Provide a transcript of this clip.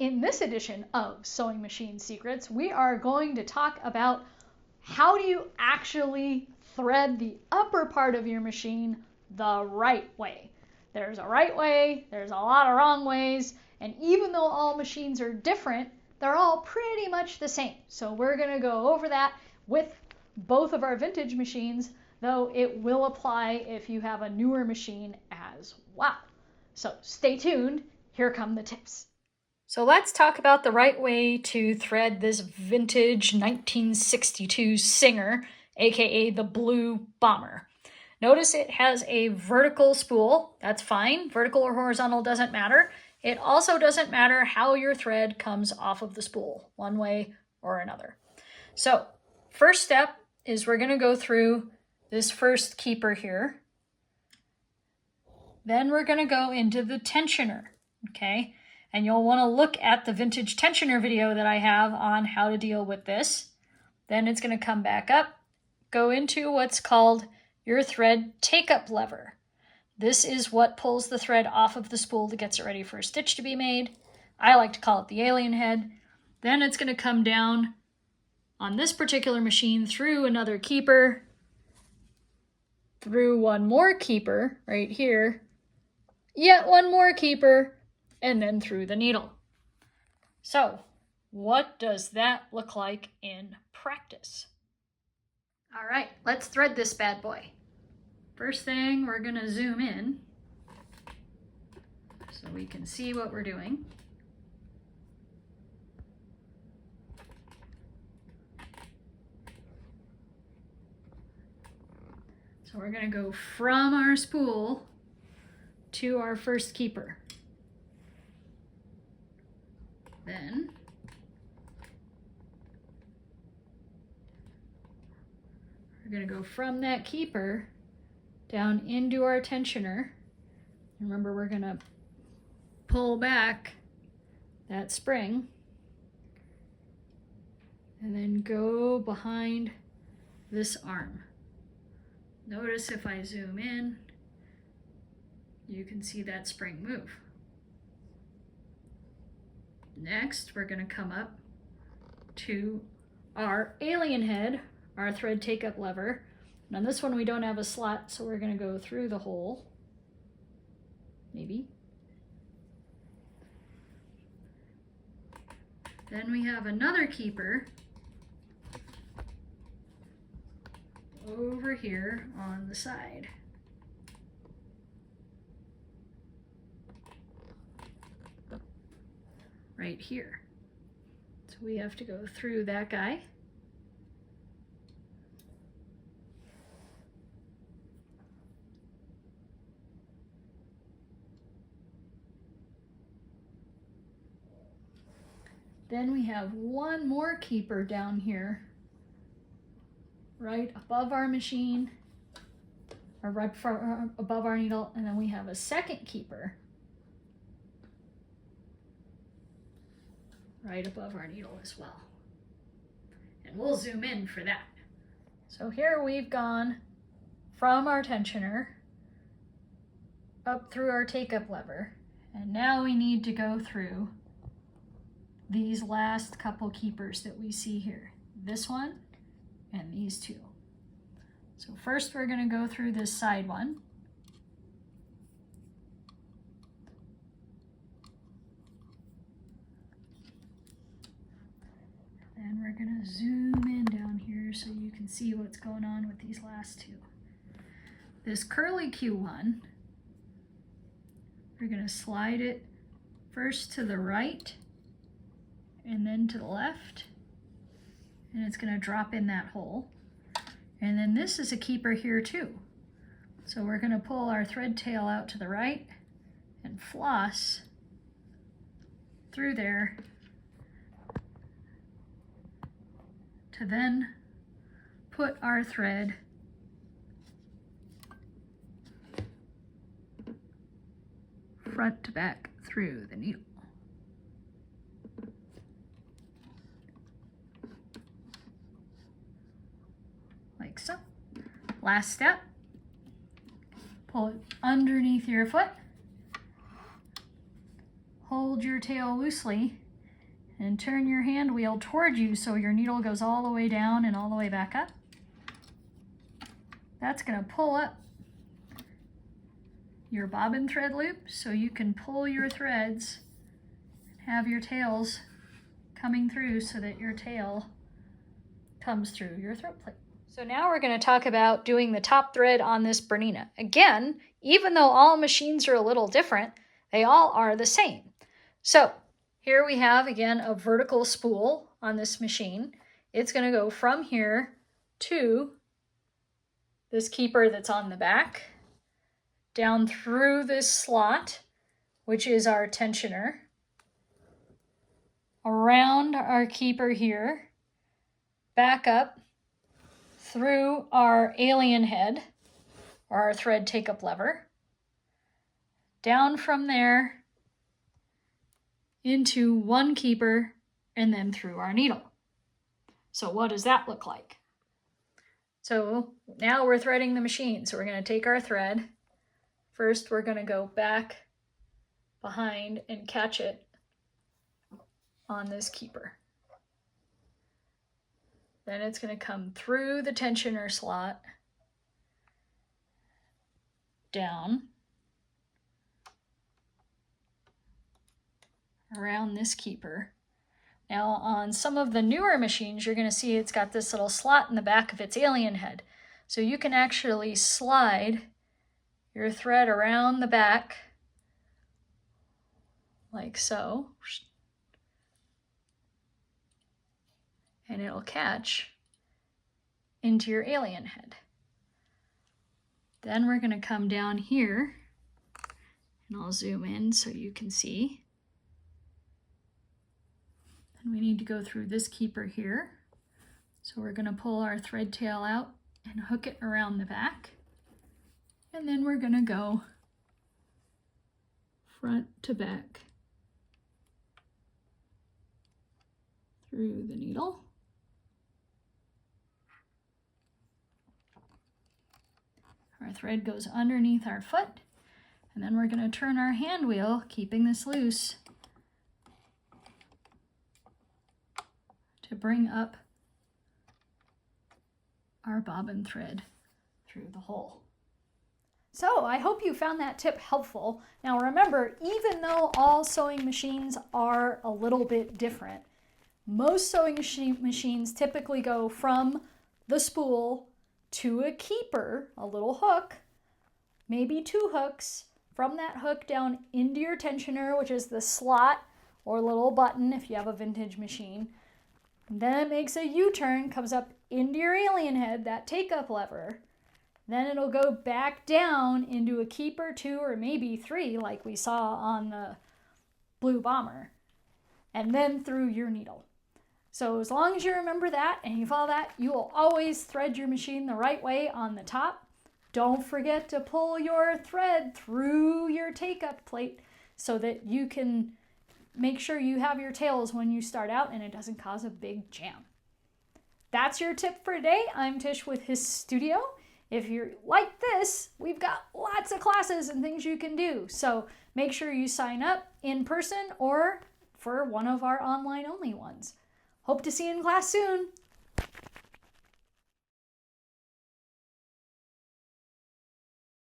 In this edition of Sewing Machine Secrets, we are going to talk about how do you actually thread the upper part of your machine the right way. There's a right way, there's a lot of wrong ways, and even though all machines are different, they're all pretty much the same. So we're going to go over that with both of our vintage machines, though it will apply if you have a newer machine as well. So stay tuned, here come the tips. So let's talk about the right way to thread this vintage 1962 Singer, aka the Blue Bomber. Notice it has a vertical spool. That's fine. Vertical or horizontal doesn't matter. It also doesn't matter how your thread comes off of the spool, one way or another. So first step is we're going to go through this first keeper here. Then we're going to go into the tensioner, okay? And you'll want to look at the vintage tensioner video that I have on how to deal with this. Then it's going to come back up, go into what's called your thread take-up lever. This is what pulls the thread off of the spool that gets it ready for a stitch to be made. I like to call it the alien head. Then it's going to come down on this particular machine through another keeper, through one more keeper right here, yet one more keeper, and then through the needle. So, what does that look like in practice? All right, let's thread this bad boy. First thing, we're gonna zoom in so we can see what we're doing. So we're gonna go from our spool to our first keeper. Then we're going to go from that keeper down into our tensioner. Remember, we're going to pull back that spring and then go behind this arm. Notice if I zoom in, you can see that spring move. Next, we're going to come up to our alien head, our thread take-up lever. And on this one, we don't have a slot, so we're going to go through the hole, maybe. Then we have another keeper over here on the side. Right here. So we have to go through that guy. Then we have one more keeper down here, right above our machine, or right above our needle, and then we have a second keeper right above our needle as well. And we'll zoom in for that. So here we've gone from our tensioner up through our take-up lever, and now we need to go through these last couple keepers that we see here. This one and these two. So first we're going to go through this side one. And we're going to zoom in down here so you can see what's going on with these last two. This curly Q one, we're going to slide it first to the right and then to the left, and it's going to drop in that hole. And then this is a keeper here too. So we're going to pull our thread tail out to the right and floss through there to then put our thread front to back through the needle. Like so. Last step, pull it underneath your foot, hold your tail loosely, and turn your hand wheel toward you so your needle goes all the way down and all the way back up. That's going to pull up your bobbin thread loop so you can pull your threads, have your tails coming through so that your tail comes through your throat plate. So now we're going to talk about doing the top thread on this Bernina. Again, even though all machines are a little different, they all are the same. So here we have, again, a vertical spool on this machine. It's going to go from here to this keeper that's on the back, down through this slot, which is our tensioner, around our keeper here, back up through our alien head, or our thread take-up lever, down from there into one keeper, and then through our needle. So what does that look like? So now we're threading the machine. So we're going to take our thread. First, we're going to go back behind and catch it on this keeper. Then it's going to come through the tensioner slot, down, around this keeper. Now on some of the newer machines, you're going to see it's got this little slot in the back of its alien head. So you can actually slide your thread around the back like so, and it'll catch into your alien head. Then we're going to come down here, and I'll zoom in so you can see. And we need to go through this keeper here. So we're going to pull our thread tail out and hook it around the back. And then we're going to go front to back through the needle. Our thread goes underneath our foot, and then we're going to turn our hand wheel, keeping this loose, to bring up our bobbin thread through the hole. So I hope you found that tip helpful. Now remember, even though all sewing machines are a little bit different, most sewing machines typically go from the spool to a keeper, a little hook, maybe two hooks, from that hook down into your tensioner, which is the slot or little button if you have a vintage machine. Then it makes a U-turn, comes up into your alien head, that take-up lever. Then it'll go back down into a keeper, two, or maybe three, like we saw on the Blue Bomber, and then through your needle. So as long as you remember that and you follow that, you will always thread your machine the right way on the top. Don't forget to pull your thread through your take-up plate so that you can make sure you have your tails when you start out and it doesn't cause a big jam. That's your tip for today. I'm Tish with His Studio. If you like this, we've got lots of classes and things you can do. So make sure you sign up in person or for one of our online only ones. Hope to see you in class soon.